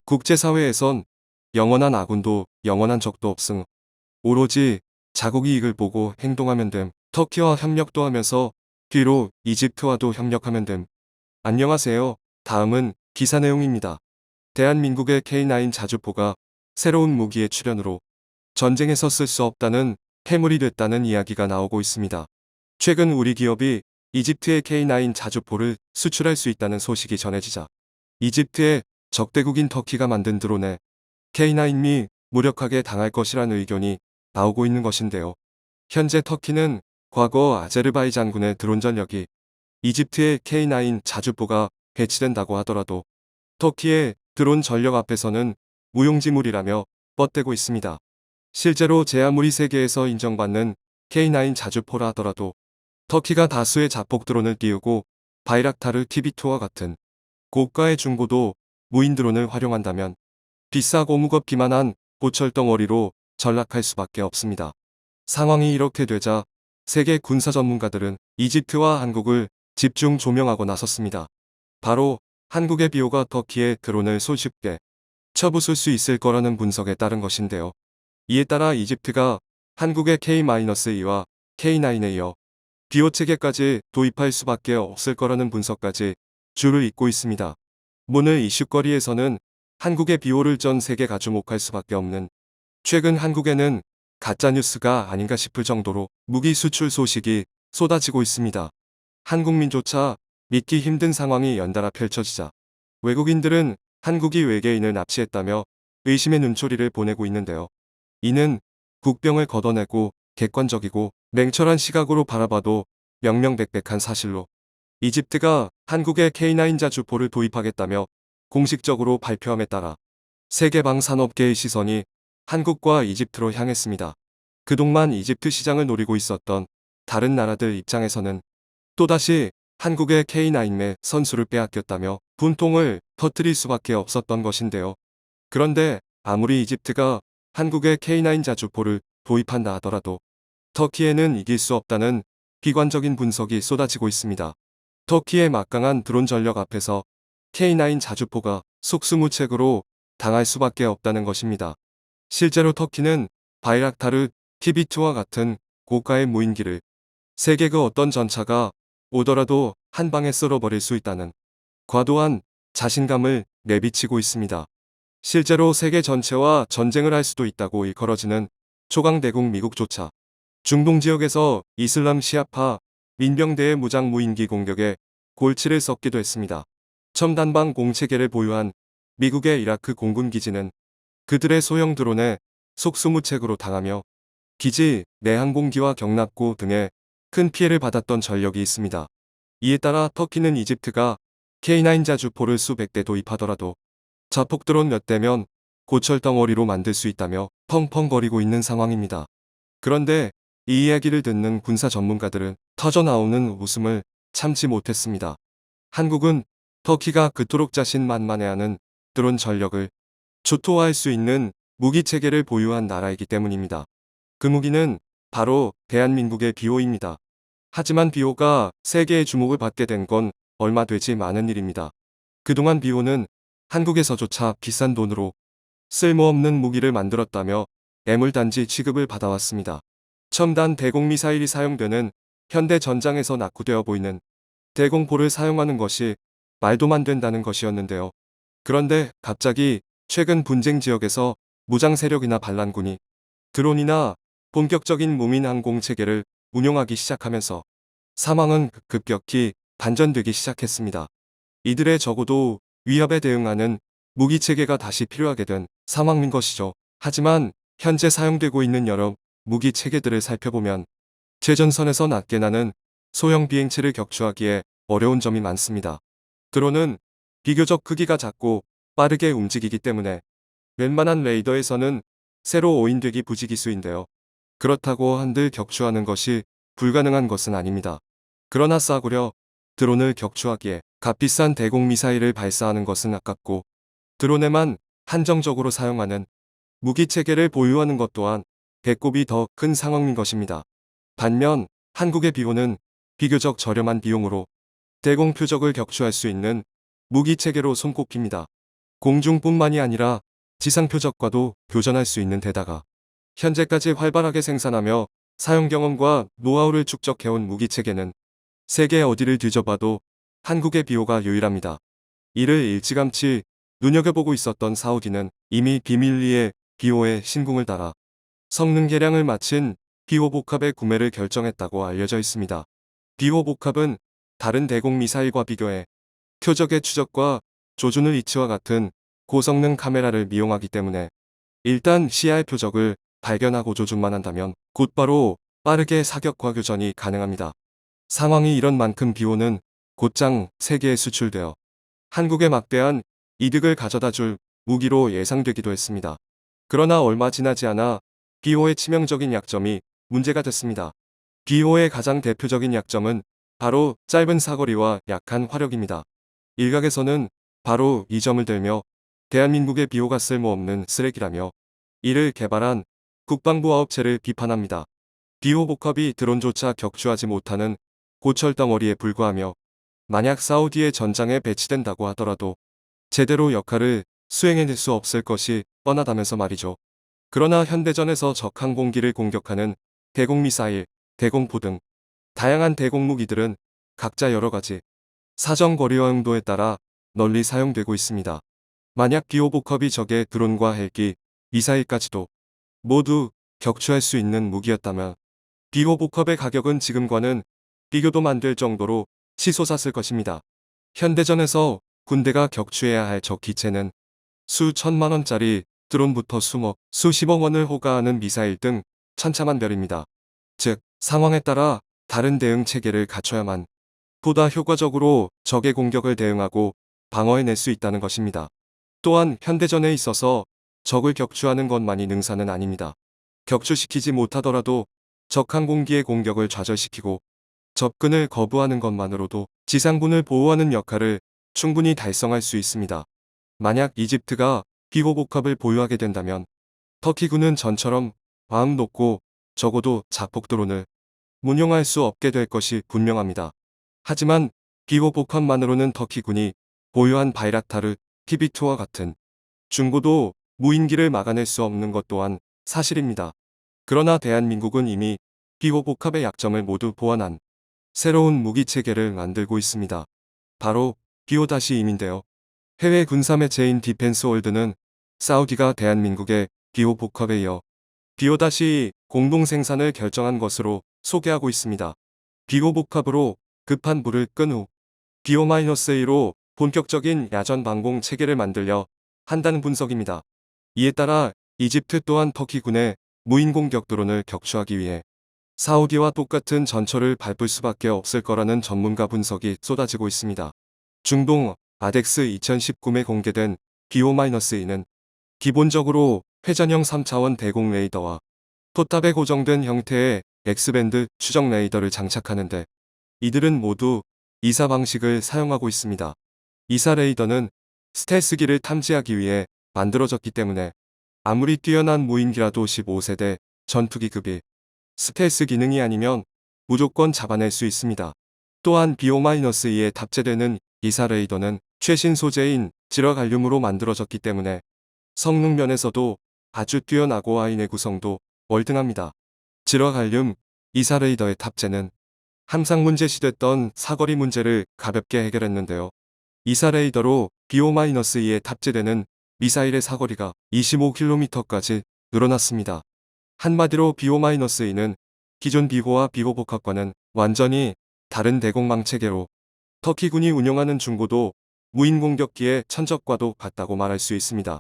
국제사회에선 영원한 아군도 영원한 적도 없음. 오로지 자국 이익을 보고 행동하면 됨. 터키와 협력도 하면서 뒤로 이집트와도 협력하면 됨. 안녕하세요. 다음은 기사 내용입니다. 대한민국의 K9 자주포가 새로운 무기의 출현으로 전쟁에서 쓸 수 없다는 해물이 됐다는 이야기가 나오고 있습니다. 최근 우리 기업이 이집트의 K9 자주포를 수출할 수 있다는 소식이 전해지자 이집트의 적대국인 터키가 만든 드론에 K9이 무력하게 당할 것이라는 의견이 나오고 있는 것인데요. 현재 터키는 과거 아제르바이잔군의 드론 전력이 이집트의 K9 자주포가 배치된다고 하더라도 터키의 드론 전력 앞에서는 무용지물이라며 뻗대고 있습니다. 실제로 제 아무리 세계에서 인정받는 K9 자주포라 하더라도 터키가 다수의 자폭 드론을 띄우고 바이락타르 TB2와 같은 고가의 중고도 무인 드론을 활용한다면 비싸고 무겁기만 한 고철덩어리로 전락할 수밖에 없습니다. 상황이 이렇게 되자 세계 군사 전문가들은 이집트와 한국을 집중 조명하고 나섰습니다. 바로 한국의 비호가 터키의 드론을 손쉽게 쳐부술 수 있을 거라는 분석에 따른 것인데요. 이에 따라 이집트가 한국의 K-2와 K9에 이어 비호 체계까지 도입할 수밖에 없을 거라는 분석까지 줄을 잇고 있습니다. 오늘 이슈거리에서는 한국의 비호를 전 세계가 주목할 수밖에 없는 최근 한국에는 가짜뉴스가 아닌가 싶을 정도로 무기 수출 소식이 쏟아지고 있습니다. 한국민조차 믿기 힘든 상황이 연달아 펼쳐지자 외국인들은 한국이 외계인을 납치했다며 의심의 눈초리를 보내고 있는데요. 이는 국병을 걷어내고 객관적이고 냉철한 시각으로 바라봐도 명명백백한 사실로 이집트가 한국의 K9 자주포를 도입하겠다며 공식적으로 발표함에 따라 세계방 산업계의 시선이 한국과 이집트로 향했습니다. 그동안 이집트 시장을 노리고 있었던 다른 나라들 입장에서는 또다시 한국의 K9의 선수를 빼앗겼다며 분통을 터뜨릴 수밖에 없었던 것인데요. 그런데 아무리 이집트가 한국의 K9 자주포를 도입한다 하더라도 터키에는 이길 수 없다는 비관적인 분석이 쏟아지고 있습니다. 터키의 막강한 드론 전력 앞에서 K9 자주포가 속수무책으로 당할 수밖에 없다는 것입니다. 실제로 터키는 바이락타르 TB2와 같은 고가의 무인기를 세계 그 어떤 전차가 오더라도 한 방에 쓸어버릴 수 있다는 과도한 자신감을 내비치고 있습니다. 실제로 세계 전체와 전쟁을 할 수도 있다고 일컬어지는 초강대국 미국조차 중동 지역에서 이슬람 시아파 민병대의 무장 무인기 공격에 골치를 썩기도 했습니다. 첨단방 공체계를 보유한 미국의 이라크 공군 기지는 그들의 소형 드론에 속수무책으로 당하며 기지 내 항공기와 경납고 등에 큰 피해를 받았던 전력이 있습니다. 이에 따라 터키는 이집트가 K9 자주포를 수백 대 도입하더라도 자폭 드론 몇 대면 고철덩어리로 만들 수 있다며 펑펑거리고 있는 상황입니다. 그런데 이 이야기를 듣는 군사 전문가들은 터져나오는 웃음을 참지 못했습니다. 한국은 터키가 그토록 자신만만해하는 드론 전력을 초토화할 수 있는 무기 체계를 보유한 나라이기 때문입니다. 그 무기는 바로 대한민국의 비호입니다. 하지만 비호가 세계의 주목을 받게 된 건 얼마 되지 않은 일입니다. 그동안 비호는 한국에서조차 비싼 돈으로 쓸모없는 무기를 만들었다며 애물단지 취급을 받아왔습니다. 첨단 대공미사일이 사용되는 현대 전장에서 낙후되어 보이는 대공포를 사용하는 것이 말도 안 된다는 것이었는데요. 그런데 갑자기 최근 분쟁 지역에서 무장 세력이나 반란군이 드론이나 본격적인 무민 항공 체계를 운용하기 시작하면서 상황은 급격히 반전되기 시작했습니다. 이들의 적어도 위협에 대응하는 무기 체계가 다시 필요하게 된 상황인 것이죠. 하지만 현재 사용되고 있는 여러 무기 체계들을 살펴보면 최전선에서 낮게 나는 소형 비행체를 격추하기에 어려운 점이 많습니다. 드론은 비교적 크기가 작고 빠르게 움직이기 때문에 웬만한 레이더에서는 세로 오인되기 부지기수인데요. 그렇다고 한들 격추하는 것이 불가능한 것은 아닙니다. 그러나 싸구려 드론을 격추하기에 값비싼 대공미사일을 발사하는 것은 아깝고 드론에만 한정적으로 사용하는 무기체계를 보유하는 것 또한 배꼽이 더 큰 상황인 것입니다. 반면 한국의 비호는 비교적 저렴한 비용으로 대공 표적을 격추할 수 있는 무기 체계로 손꼽힙니다. 공중뿐만이 아니라 지상 표적과도 교전할 수 있는 데다가 현재까지 활발하게 생산하며 사용 경험과 노하우를 축적해온 무기 체계는 세계 어디를 뒤져봐도 한국의 비호가 유일합니다. 이를 일찌감치 눈여겨보고 있었던 사우디는 이미 비밀리에 비호의 신궁을 달아 성능 개량을 마친 비호 복합의 구매를 결정했다고 알려져 있습니다. 비호 복합은 다른 대공 미사일과 비교해 표적의 추적과 조준을 이치와 같은 고성능 카메라를 미용하기 때문에 일단 CR 표적을 발견하고 조준만 한다면 곧바로 빠르게 사격과 교전이 가능합니다. 상황이 이런 만큼 비호는 곧장 세계에 수출되어 한국에 막대한 이득을 가져다 줄 무기로 예상되기도 했습니다. 그러나 얼마 지나지 않아 비호의 치명적인 약점이 문제가 됐습니다. 비호의 가장 대표적인 약점은 바로 짧은 사거리와 약한 화력입니다. 일각에서는 바로 이 점을 들며 대한민국의 비호가 쓸모없는 쓰레기라며 이를 개발한 국방부 업체를 비판합니다. 비호 복합이 드론조차 격추하지 못하는 고철덩어리에 불과하며 만약 사우디의 전장에 배치된다고 하더라도 제대로 역할을 수행해낼 수 없을 것이 뻔하다면서 말이죠. 그러나 현대전에서 적 항공기를 공격하는 대공미사일, 대공포 등 다양한 대공무기들은 각자 여러가지 사정거리와 용도에 따라 널리 사용되고 있습니다. 만약 비호 복합이 적의 드론과 헬기, 미사일까지도 모두 격추할 수 있는 무기였다면 비호 복합의 가격은 지금과는 비교도 안 될 정도로 치솟았을 것입니다. 현대전에서 군대가 격추해야 할 적 기체는 수천만 원짜리 드론부터 수억, 수십억 원을 호가하는 미사일 등 천차만별입니다. 즉, 상황에 따라 다른 대응 체계를 갖춰야만 보다 효과적으로 적의 공격을 대응하고 방어해낼 수 있다는 것입니다. 또한 현대전에 있어서 적을 격추하는 것만이 능사는 아닙니다. 격추시키지 못하더라도 적 항공기의 공격을 좌절시키고 접근을 거부하는 것만으로도 지상군을 보호하는 역할을 충분히 달성할 수 있습니다. 만약 이집트가 비호 복합을 보유하게 된다면 터키군은 전처럼 마음 놓고 적어도 자폭 드론을 운용할 수 없게 될 것이 분명합니다. 하지만 비호 복합만으로는 터키군이 보유한 바이락타르, TB2와 같은 중고도 무인기를 막아낼 수 없는 것 또한 사실입니다. 그러나 대한민국은 이미 비호 복합의 약점을 모두 보완한 새로운 무기 체계를 만들고 있습니다. 바로 비호-2인데요. 해외 군사 매체인 디펜스 월드는 사우디가 대한민국의 비호 복합에 이어 비호-2 공동 생산을 결정한 것으로 소개하고 있습니다. 비호 복합으로 급한 불을 끈 후 비호-A로 본격적인 야전 방공 체계를 만들려 한다는 분석입니다. 이에 따라 이집트 또한 터키군의 무인 공격 드론을 격추하기 위해 사우디와 똑같은 전철을 밟을 수밖에 없을 거라는 전문가 분석이 쏟아지고 있습니다. 중동 아덱스 2019에 공개된 비호-E는 기본적으로 회전형 3차원 대공 레이더와 포탑에 고정된 형태의 X밴드 추적 레이더를 장착하는데 이들은 모두 이사 방식을 사용하고 있습니다. 이사 레이더는 스텔스기를 탐지하기 위해 만들어졌기 때문에 아무리 뛰어난 무인기라도 15세대 전투기급이 스텔스 기능이 아니면 무조건 잡아낼 수 있습니다. 또한 비호-2에 탑재되는 이사 레이더는 최신 소재인 지러갈륨으로 만들어졌기 때문에 성능 면에서도 아주 뛰어나고 아인의 구성도 월등합니다. 지러갈륨 이사 레이더의 탑재는 항상 문제시됐던 사거리 문제를 가볍게 해결했는데요. 이사 레이더로 비호-2에 탑재되는 미사일의 사거리가 25km까지 늘어났습니다. 한마디로 비호-E는 기존 비호와 비호 복합과는 완전히 다른 대공망 체계로 터키군이 운용하는 중고도 무인 공격기의 천적과도 같다고 말할 수 있습니다.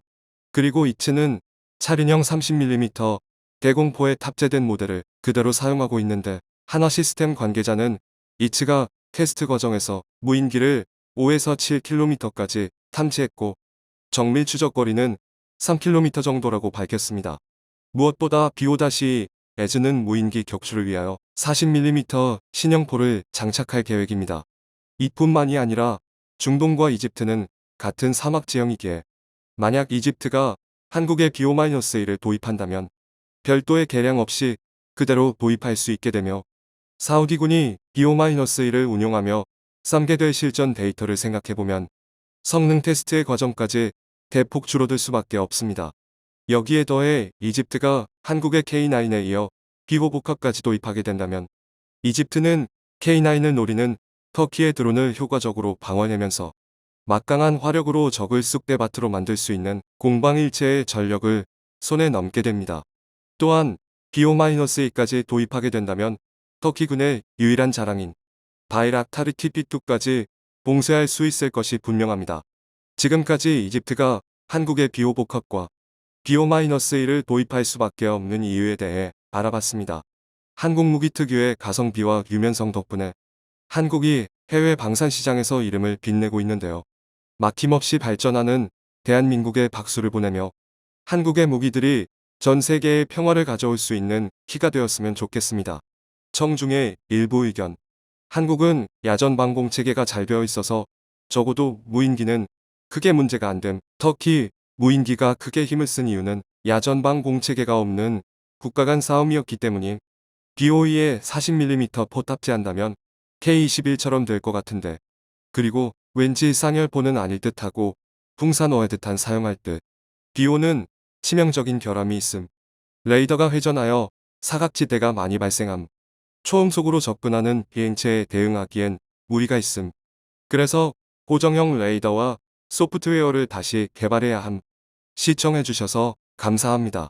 그리고 이츠는 차륜형 30mm 대공포에 탑재된 모델을 그대로 사용하고 있는데 한화 시스템 관계자는 이츠가 테스트 과정에서 무인기를 5에서 7km까지 탐지했고 정밀 추적거리는 3km 정도라고 밝혔습니다. 무엇보다 비호-S는 무인기 격추를 위하여 40mm 신형포를 장착할 계획입니다. 이뿐만이 아니라 중동과 이집트는 같은 사막 지형이기에 만약 이집트가 한국의 비호-E를 도입한다면 별도의 개량 없이 그대로 도입할 수 있게 되며 사우디군이 비호-E를 운용하며 쌈게될 실전 데이터를 생각해보면 성능 테스트의 과정까지 대폭 줄어들 수밖에 없습니다. 여기에 더해 이집트가 한국의 K9에 이어 비호복합까지 도입하게 된다면 이집트는 K9을 노리는 터키의 드론을 효과적으로 방어하면서 막강한 화력으로 적을 쑥대밭으로 만들 수 있는 공방일체의 전력을 손에 넣게 됩니다. 또한 BO-2까지 도입하게 된다면 터키군의 유일한 자랑인 바이락타르 TP2까지 봉쇄할 수 있을 것이 분명합니다. 지금까지 이집트가 한국의 비호복합과 BO-1을 도입할 수밖에 없는 이유에 대해 알아봤습니다. 한국 무기 특유의 가성비와 유면성 덕분에 한국이 해외 방산 시장에서 이름을 빛내고 있는데요. 막힘없이 발전하는 대한민국에 박수를 보내며 한국의 무기들이 전 세계의 평화를 가져올 수 있는 키가 되었으면 좋겠습니다. 청중의 일부 의견. 한국은 야전 방공 체계가 잘 되어 있어서 적어도 무인기는 크게 문제가 안 됨. 터키 무인기가 크게 힘을 쓴 이유는 야전 방공 체계가 없는 국가 간 싸움이었기 때문임. BOE에 40mm 포탑재한다면 K21처럼 될 것 같은데. 그리고 왠지 쌍열포는 아닐 듯하고 풍산어헤드탄 사용할 듯. BO는 치명적인 결함이 있음. 레이더가 회전하여 사각지대가 많이 발생함. 초음속으로 접근하는 비행체에 대응하기엔 무리가 있음. 그래서 고정형 레이더와 소프트웨어를 다시 개발해야 함. 시청해주셔서 감사합니다.